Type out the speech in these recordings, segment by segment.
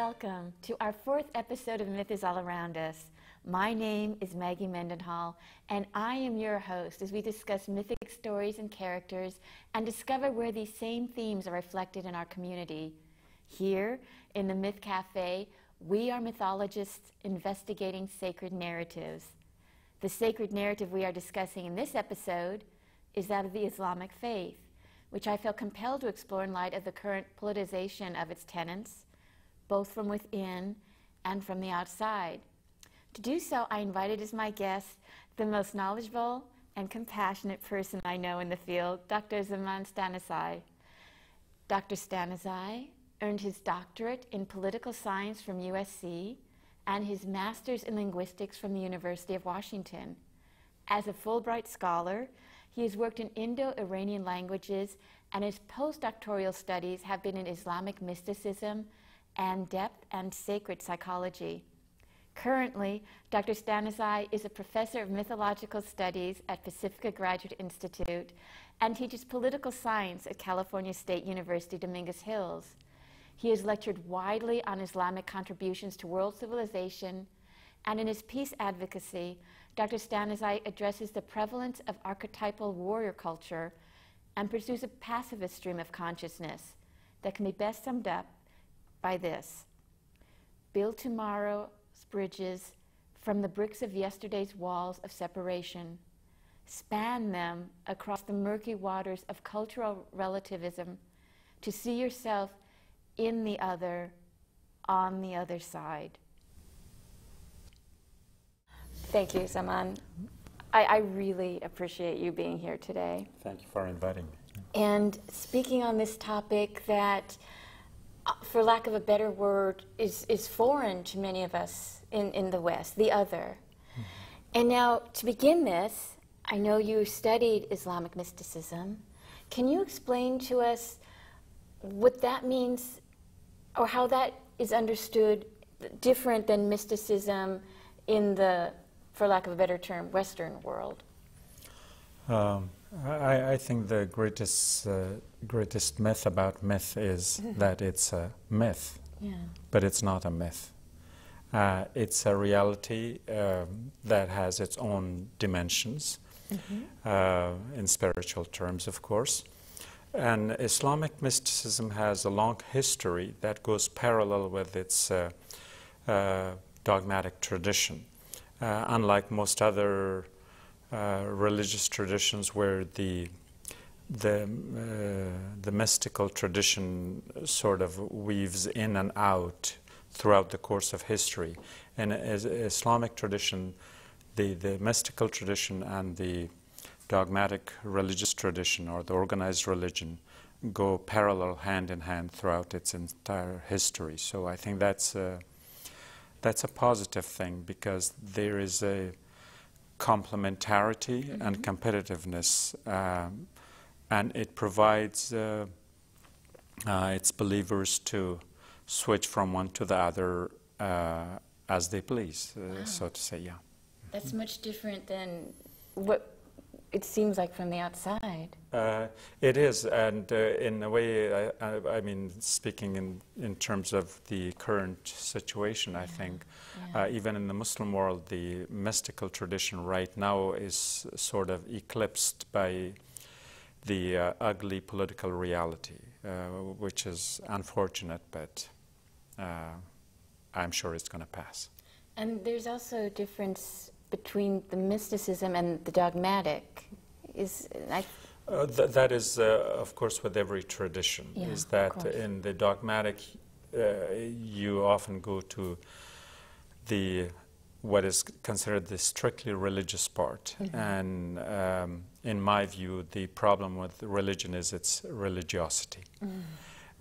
Welcome to our fourth episode of Myth is All Around Us. My name is Maggie Mendenhall, and I am your host as we discuss mythic stories and characters and discover where these same themes are reflected in our community. Here, in the Myth Cafe, we are mythologists investigating sacred narratives. The sacred narrative we are discussing in this episode is that of the Islamic faith, which I feel compelled to explore in light of the current politicization of its tenets, both from within and from the outside. To do so, I invited as my guest the most knowledgeable and compassionate person I know in the field, Dr. Zaman Stanizai. Dr. Stanizai earned his doctorate in political science from USC and his master's in linguistics from the University of Washington. As a Fulbright scholar, he has worked in Indo-Iranian languages, and his postdoctoral studies have been in Islamic mysticism and depth and sacred psychology. Currently, Dr. Stanizai is a professor of mythological studies at Pacifica Graduate Institute and teaches political science at California State University, Dominguez Hills. He has lectured widely on Islamic contributions to world civilization, and in his peace advocacy, Dr. Stanizai addresses the prevalence of archetypal warrior culture and pursues a pacifist stream of consciousness that can be best summed up by this: build tomorrow's bridges from the bricks of yesterday's walls of separation, span them across the murky waters of cultural relativism to see yourself in the other, on the other side. Thank you, Zaman. I really appreciate you being here today. Thank you for inviting me. And speaking on this topic that, for lack of a better word, is foreign to many of us in the West, the other. Mm-hmm. And now, to begin this, I know you studied Islamic mysticism. Can you explain to us what that means, or how that is understood different than mysticism in the, for lack of a better term, Western world? I think the greatest myth about myth is that it's a myth, but it's not a myth. It's a reality that has its own dimensions, in spiritual terms, of course. And Islamic mysticism has a long history that goes parallel with its dogmatic tradition. Unlike most other religious traditions where the mystical tradition sort of weaves in and out throughout the course of history. In Islamic tradition, the mystical tradition and the dogmatic religious tradition, or the organized religion, go parallel, hand in hand, throughout its entire history. So I think that's a positive thing, because there is a complementarity and competitiveness, and it provides its believers to switch from one to the other as they please, so to say. Yeah. That's much different than what it seems like from the outside. It is, and in a way, I mean, speaking in terms of the current situation, I think, even in the Muslim world, the mystical tradition right now is sort of eclipsed by the ugly political reality, which is unfortunate, but I'm sure it's going to pass. And there's also a difference between the mysticism and the dogmatic. That is, of course, with every tradition, is that in the dogmatic, you often go to what is considered the strictly religious part. And in my view, the problem with religion is its religiosity,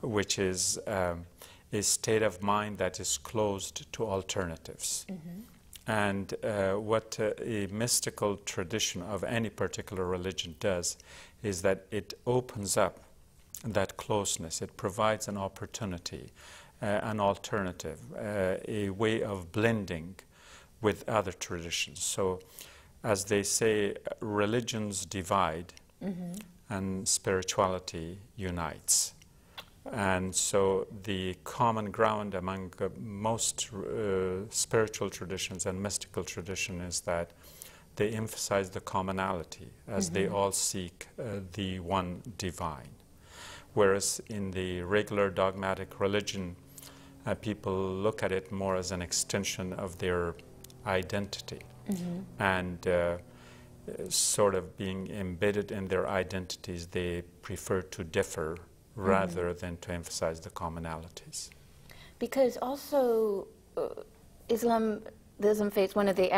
which is a state of mind that is closed to alternatives. And what a mystical tradition of any particular religion does is that it opens up that closeness. It provides an opportunity, an alternative, a way of blending with other traditions. So, as they say, religions divide and spirituality unites. And so the common ground among most spiritual traditions and mystical tradition is that they emphasize the commonality as they all seek the one divine. Whereas in the regular dogmatic religion, people look at it more as an extension of their identity and sort of being embedded in their identities, they prefer to differ rather than to emphasize the commonalities. Because also the Islam faith, one of the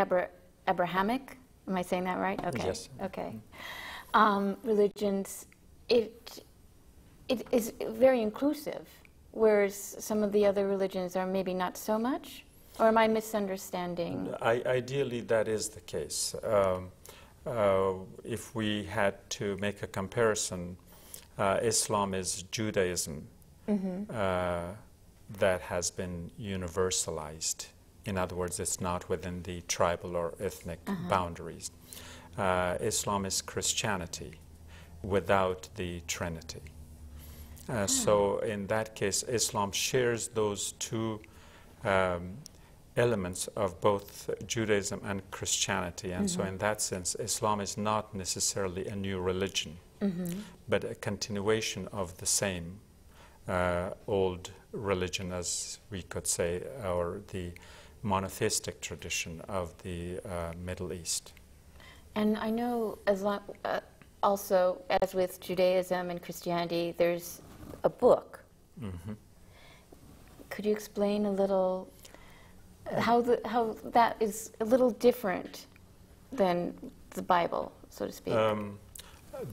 Abrahamic, am I saying that right? Okay. Yes. Okay. Religions, it is very inclusive, whereas some of the other religions are maybe not so much? Or am I misunderstanding? Ideally, that is the case. If we had to make a comparison, Islam is Judaism that has been universalized. In other words, it's not within the tribal or ethnic boundaries. Islam is Christianity without the Trinity. So in that case, Islam shares those two elements of both Judaism and Christianity. And so in that sense, Islam is not necessarily a new religion, but a continuation of the same old religion, as we could say, or the monotheistic tradition of the Middle East. And I know also, as with Judaism and Christianity, there's a book. Could you explain a little how that is a little different than the Bible, so to speak?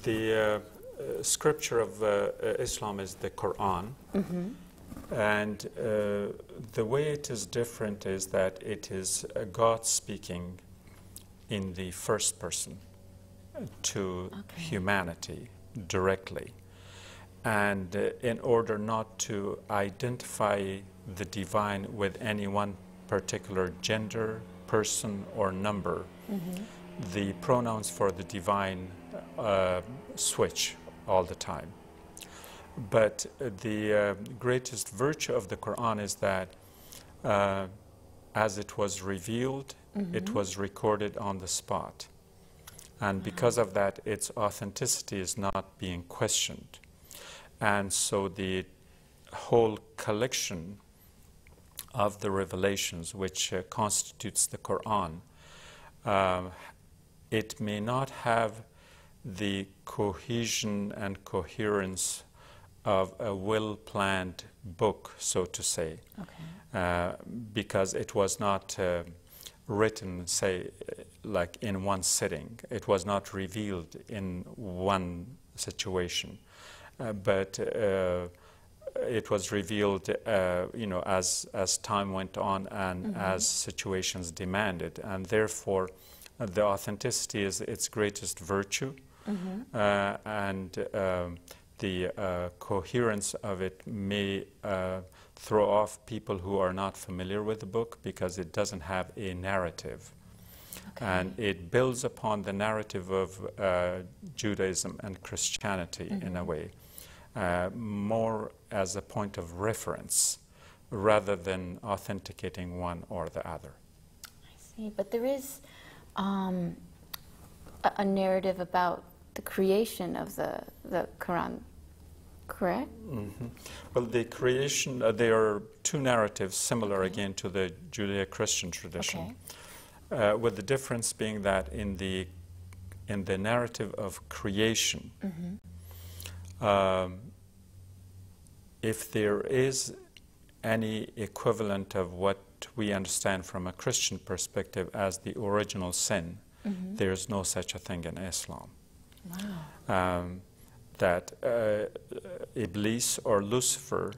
The scripture of Islam is the Quran. And the way it is different is that it is God speaking in the first person to humanity directly. And in order not to identify the divine with any one particular gender, person, or number, the pronouns for the divine switch all the time. But the greatest virtue of the Quran is that as it was revealed, it was recorded on the spot. And because of that, its authenticity is not being questioned. And so the whole collection of the revelations, which constitutes the Quran, it may not have the cohesion and coherence of a well-planned book, so to say, because it was not written, say, like in one sitting. It was not revealed in one situation, but it was revealed, as time went on and as situations demanded, and therefore the authenticity is its greatest virtue, and the coherence of it may throw off people who are not familiar with the book because it doesn't have a narrative. And it builds upon the narrative of Judaism and Christianity in a way, more as a point of reference rather than authenticating one or the other. I see, but there is a narrative about the creation of the Quran, correct? Well, the creation, there are two narratives similar again to the Judeo-Christian tradition, with the difference being that in the narrative of creation, if there is any equivalent of what we understand from a Christian perspective as the original sin, there's no such a thing in Islam. Wow. That Iblis or Lucifer,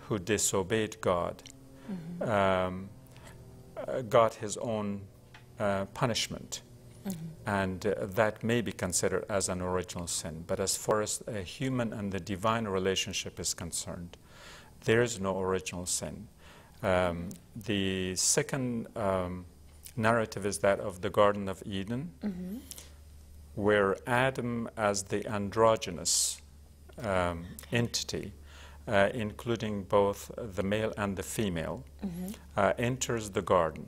who disobeyed God, got his own punishment, and that may be considered as an original sin. But as far as a human and the divine relationship is concerned, there is no original sin. The second narrative is that of the Garden of Eden, where Adam, as the androgynous entity, including both the male and the female, enters the garden.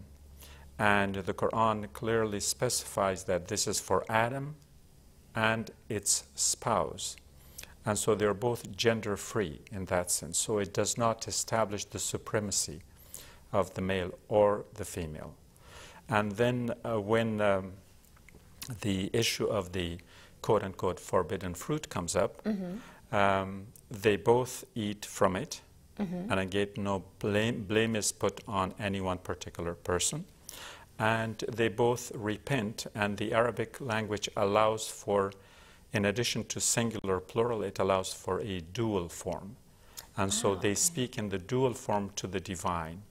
And the Quran clearly specifies that this is for Adam and its spouse. And so they're both gender-free in that sense. So it does not establish the supremacy of the male or the female. And then when the issue of the quote-unquote forbidden fruit comes up, they both eat from it, and again, no blame is put on any one particular person. And they both repent, and the Arabic language allows for, in addition to singular plural, it allows for a dual form. And so they speak in the dual form to the divine.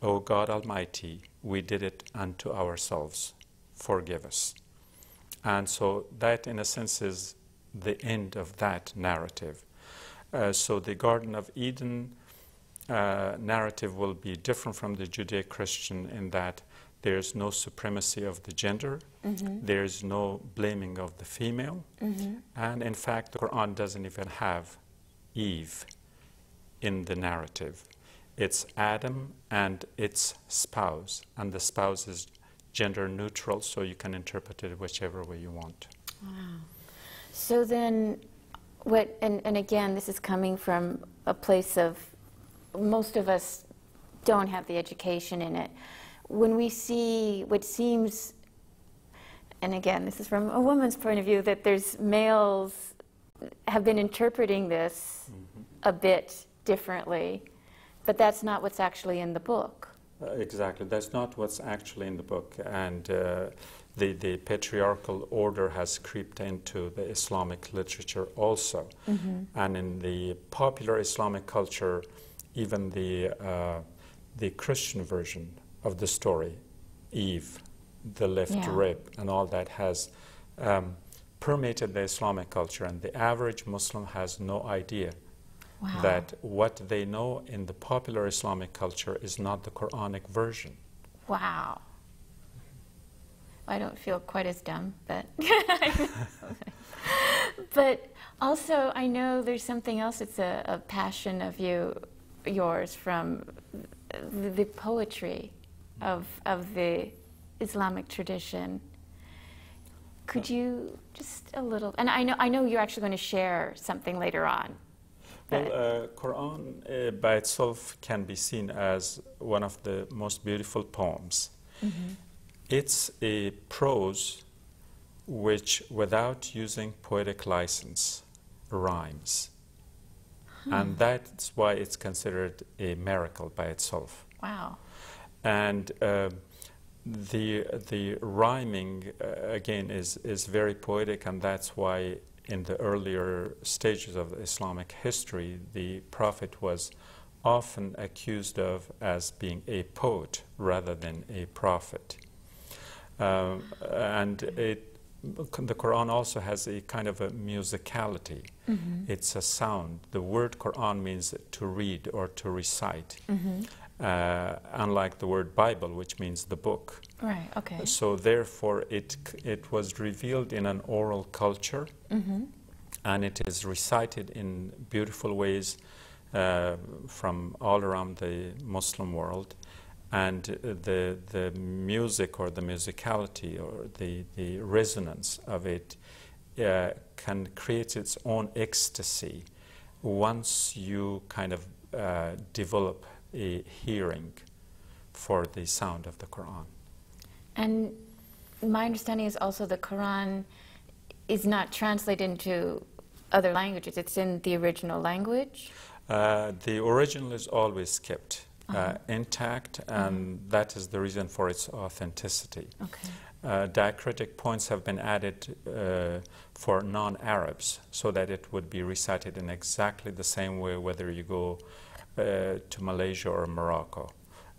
O God Almighty, we did it unto ourselves. Forgive us. And so that, in a sense, is the end of that narrative. So the Garden of Eden narrative will be different from the Judeo-Christian in that there's no supremacy of the gender, there's no blaming of the female, and in fact the Quran doesn't even have Eve in the narrative. It's Adam and its spouse, and the spouse is gender neutral, so you can interpret it whichever way you want. Wow. So then, and again, this is coming from a place of, most of us don't have the education in it. When we see what seems, and again, this is from a woman's point of view, that there's males have been interpreting this a bit differently, but that's not what's actually in the book. Exactly, that's not what's actually in the book. And the patriarchal order has creeped into the Islamic literature also. And in the popular Islamic culture, even the Christian version of the story, Eve, the left rib, and all that has permeated the Islamic culture, and the average Muslim has no idea that what they know in the popular Islamic culture is not the Quranic version. Wow. I don't feel quite as dumb, but but also I know there's something else. It's a passion of yours from the poetry of the Islamic tradition. Could you just a little? And I know you're actually going to share something later on. Well, Quran by itself can be seen as one of the most beautiful poems. It's a prose which, without using poetic license, rhymes. And that's why it's considered a miracle by itself. Wow. And the rhyming, again, is very poetic, and that's why in the earlier stages of Islamic history, the Prophet was often accused of as being a poet rather than a prophet. And the Quran also has a kind of a musicality. It's a sound. The word Quran means to read or to recite, unlike the word Bible, which means the book. Right, okay. So therefore, it was revealed in an oral culture, and it is recited in beautiful ways from all around the Muslim world. And the music or the musicality or the resonance of it can create its own ecstasy once you kind of develop a hearing for the sound of the Quran. And my understanding is also the Quran is not translated into other languages. It's in the original language? The original is always kept intact, and that is the reason for its authenticity. Diacritic points have been added for non-Arabs so that it would be recited in exactly the same way whether you go to Malaysia or Morocco.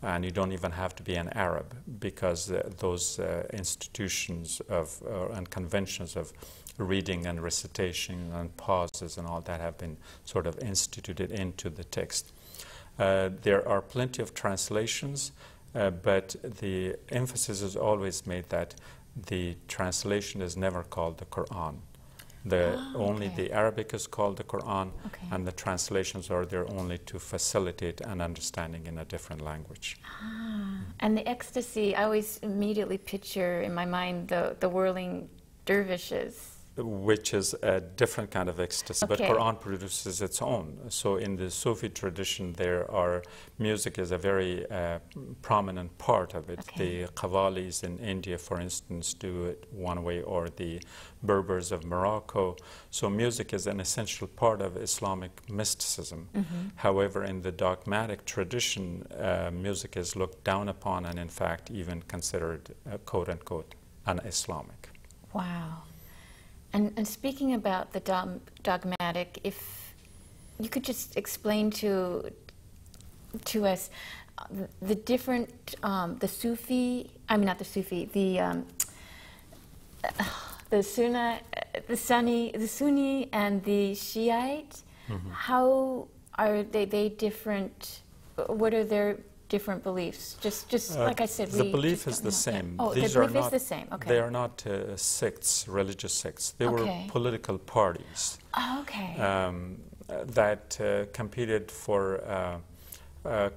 And you don't even have to be an Arab, because those institutions of and conventions of reading and recitation and pauses and all that have been sort of instituted into the text. There are plenty of translations, but the emphasis is always made that the translation is never called the Quran. Only okay. the Arabic is called the Quran, Okay. and the translations are there only to facilitate an understanding in a different language. And the ecstasy, I always immediately picture in my mind the whirling dervishes. Which is a different kind of ecstasy, but Okay. Quran produces its own. So in the Sufi tradition, music is a very prominent part of it. Okay. The Qawwalis in India, for instance, do it one way, or the Berbers of Morocco. So music is an essential part of Islamic mysticism. However, in the dogmatic tradition, music is looked down upon and in fact even considered, quote unquote, un-Islamic. Wow. And speaking about the dogmatic, if you could just explain to us the different, the Sufi, I mean not the Sufi, the Sunni and the Shiite, how are they different? What are their different beliefs? Just like I said, the belief is the same. Oh, These the are belief not, is the same. Okay. They are not sects, religious sects. They were political parties that competed for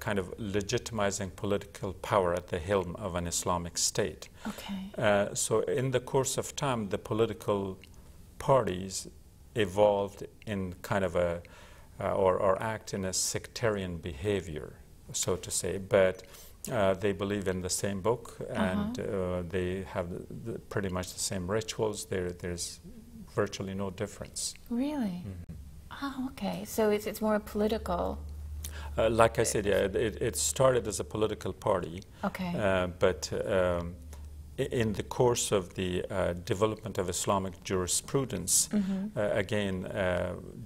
kind of legitimizing political power at the helm of an Islamic state. Okay. So in the course of time, the political parties evolved in kind of or act in a sectarian behavior, so to say, but they believe in the same book, and they have pretty much the same rituals. There's virtually no difference. Really? Oh, okay. So it's more political. Like I said, yeah, it started as a political party, but in the course of the development of Islamic jurisprudence, again,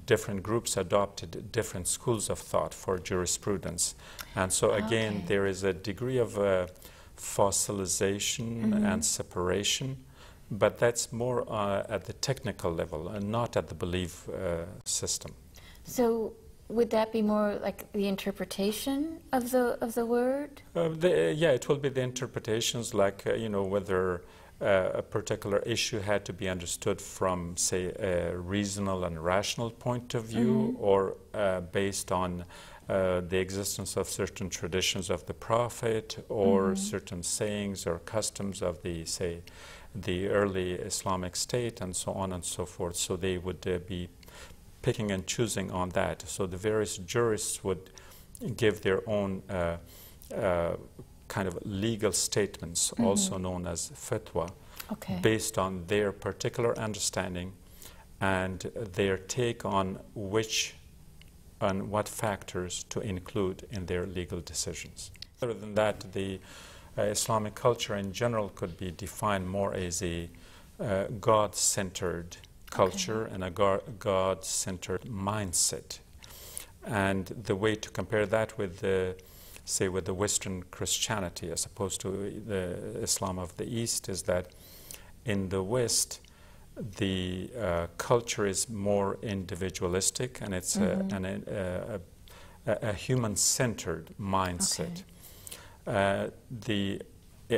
different groups adopted different schools of thought for jurisprudence. And so again, there is a degree of fossilization and separation, but that's more at the technical level and not at the belief system. So would that be more like the interpretation of the word? Yeah, it will be the interpretations, like whether a particular issue had to be understood from, say, a reasonable and rational point of view, or based on the existence of certain traditions of the Prophet, or certain sayings or customs of the early Islamic state, and so on and so forth. So they would be picking and choosing on that. So the various jurists would give their own kind of legal statements, also known as fatwa, based on their particular understanding and their take on what factors to include in their legal decisions. Other than that, the Islamic culture in general could be defined more as a God-centered culture and a God-centered mindset. And the way to compare that with with the Western Christianity as opposed to the Islam of the East is that in the West, the culture is more individualistic, and it's a human-centered mindset.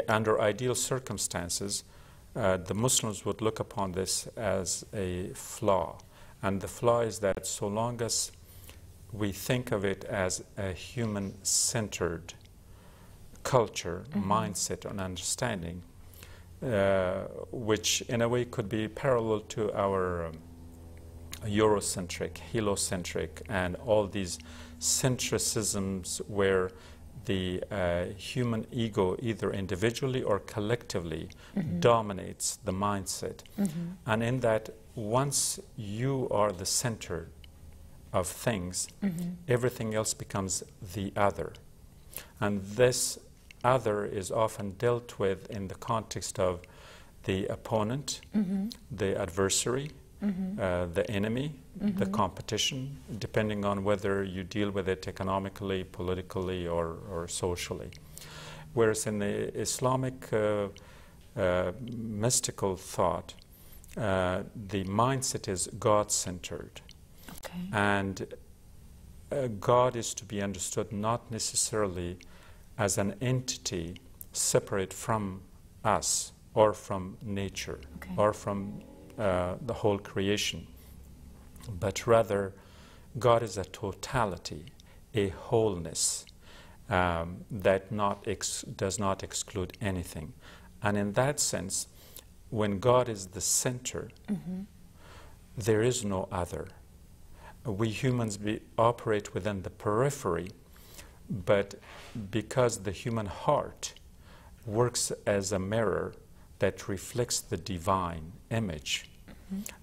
Under ideal circumstances, the Muslims would look upon this as a flaw. And the flaw is that so long as we think of it as a human-centered culture, mindset, and understanding, which in a way could be parallel to our Eurocentric, heliocentric, and all these centricisms where the human ego, either individually or collectively, dominates the mindset. And in that, once you are the center of things, everything else becomes the other. And this other is often dealt with in the context of the opponent, the adversary, the enemy, the competition, depending on whether you deal with it economically, politically, or socially. Whereas in the Islamic mystical thought, the mindset is God-centered. And God is to be understood not necessarily as an entity separate from us or from nature or from the whole creation, but rather God is a totality, a wholeness that does not exclude anything. And in that sense, when God is the center, there is no other. We humans operate within the periphery, but because the human heart works as a mirror that reflects the divine image,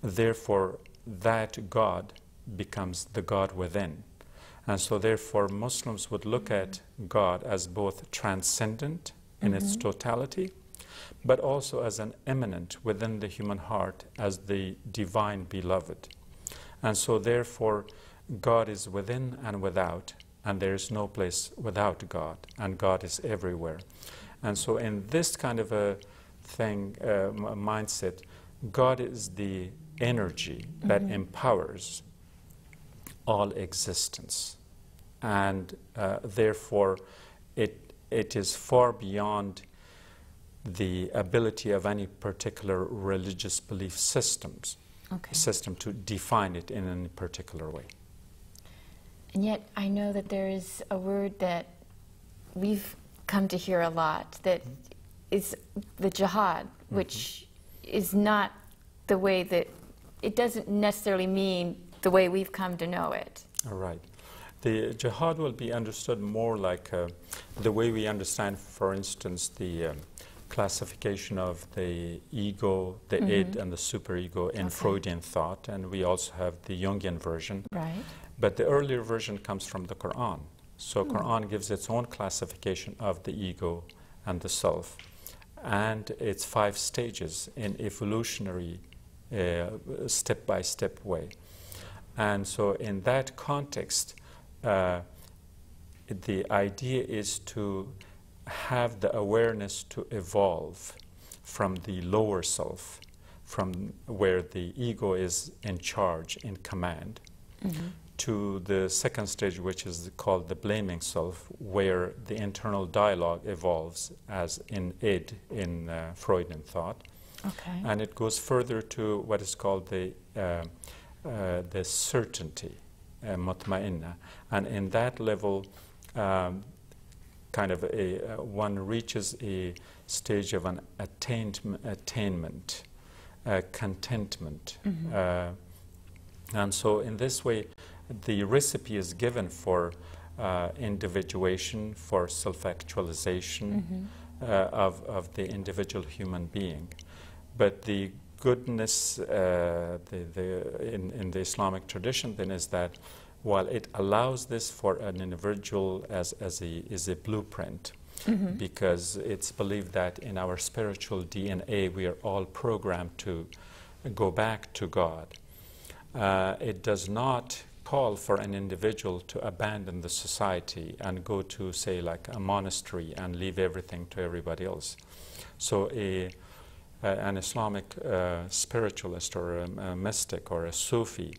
therefore that God becomes the God within. And so therefore Muslims would look at God as both transcendent in its totality, but also as an immanent within the human heart as the divine beloved. And so therefore God is within and without, and there is no place without God, and God is everywhere. And so in this kind of a thing, mindset, God is the energy that empowers all existence. And therefore it is far beyond the ability of any particular religious belief system to define it in any particular way. And yet I know that there is a word that we've come to hear a lot that is the jihad, which is not the way that, it doesn't necessarily mean the way we've come to know it. All right. The jihad will be understood more like the way we understand, for instance, the classification of the ego, the id, and the superego in Freudian thought, and we also have the Jungian version. Right. But the earlier version comes from the Quran. So Quran gives its own classification of the ego and the self, and its 5 stages in evolutionary step-by-step way. And so in that context, the idea is to have the awareness to evolve from the lower self, from where the ego is in charge, in command, to the second stage, which is called the blaming self, where the internal dialogue evolves as in id in Freudian thought. Okay. And it goes further to what is called the certainty, mutma'inna. And in that level, kind of one reaches a stage of an attainment, contentment. And so in this way, the recipe is given for individuation, for self-actualization of the individual human being. But the goodness in the Islamic tradition then is that while it allows this for an individual as a blueprint, because it's believed that in our spiritual DNA we are all programmed to go back to God. It does not call for an individual to abandon the society and go to, say, like a monastery and leave everything to everybody else. So an Islamic spiritualist or a mystic or a Sufi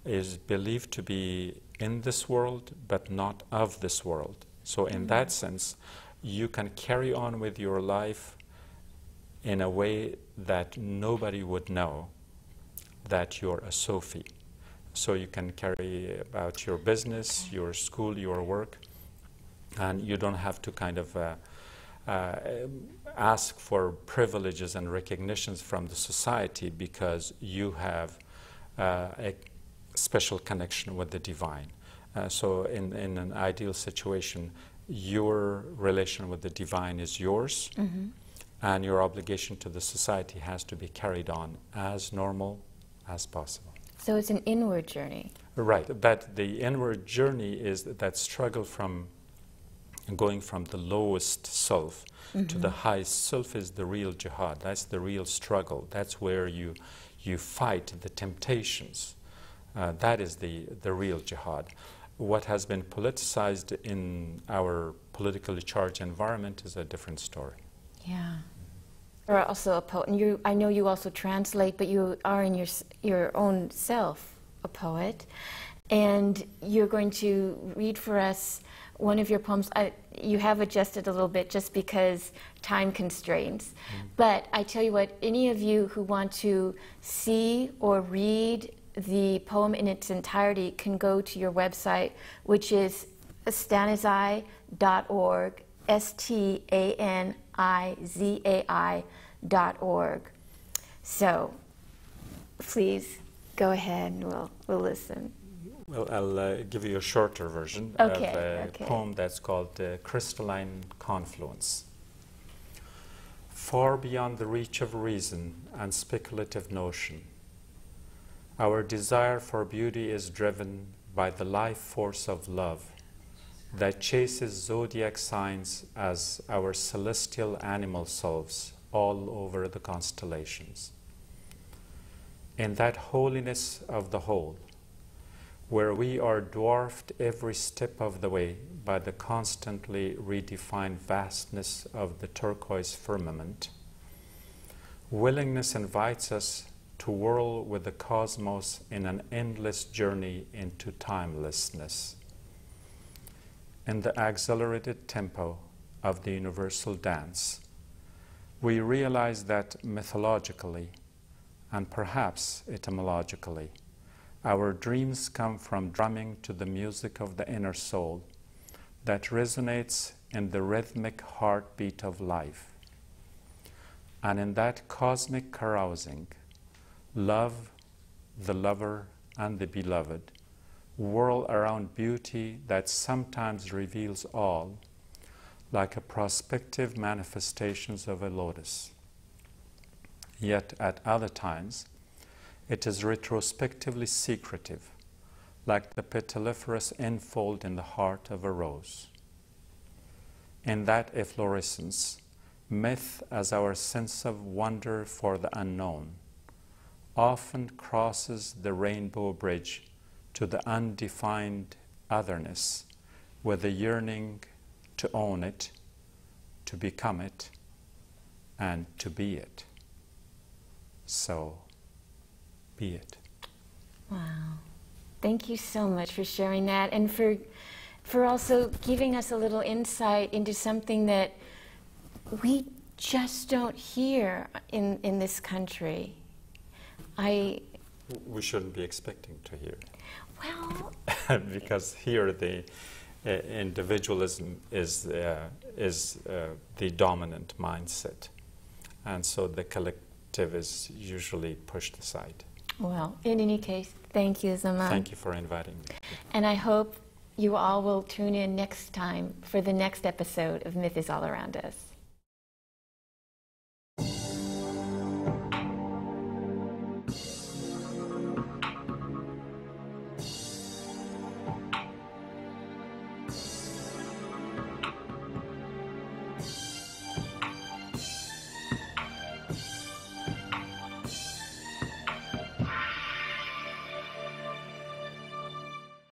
is believed to be in this world but not of this world. So in that sense, you can carry on with your life in a way that nobody would know that you're a Sufi. So you can carry about your business, your school, your work, and you don't have to kind of ask for privileges and recognitions from the society because you have a special connection with the divine. So in an ideal situation, your relation with the divine is yours, and your obligation to the society has to be carried on as normal as possible. So it's an inward journey. Right, but the inward journey is that struggle from going from the lowest self to the highest self is the real jihad. That's the real struggle. That's where you fight the temptations. That is the real jihad. What has been politicized in our politically charged environment is a different story. Yeah. You're also a poet, and I know you also translate, but you are in your own self a poet, and you're going to read for us one of your poems, you have adjusted a little bit just because time constraints. But I tell you what, any of you who want to see or read the poem in its entirety can go to your website, which is stanizai.org, STANIZAI.org. So please go ahead and we'll listen. Well, I'll give you a shorter version Okay, of a okay. poem that's called Crystalline Confluence. Far beyond the reach of reason and speculative notion, our desire for beauty is driven by the life force of love that chases zodiac signs as our celestial animal selves all over the constellations. In that holiness of the whole, where we are dwarfed every step of the way by the constantly redefined vastness of the turquoise firmament, willingness invites us to whirl with the cosmos in an endless journey into timelessness. In the accelerated tempo of the universal dance, we realize that mythologically, and perhaps etymologically, our dreams come from drumming to the music of the inner soul that resonates in the rhythmic heartbeat of life. And in that cosmic carousing, love, the lover, and the beloved whirl around beauty that sometimes reveals all, like a prospective manifestations of a lotus. Yet at other times, it is retrospectively secretive, like the petalliferous enfold in the heart of a rose. In that efflorescence, myth as our sense of wonder for the unknown often crosses the rainbow bridge to the undefined otherness with a yearning to own it, to become it, and to be it. So, be it. Wow. Thank you so much for sharing that and for also giving us a little insight into something that we just don't hear in this country. We shouldn't be expecting to hear it. Well, because here the individualism is the dominant mindset, and so the collective is usually pushed aside. well, in any case, thank you, Zaman. Thank you for inviting me. And I hope you all will tune in next time for the next episode of Myth is All Around Us.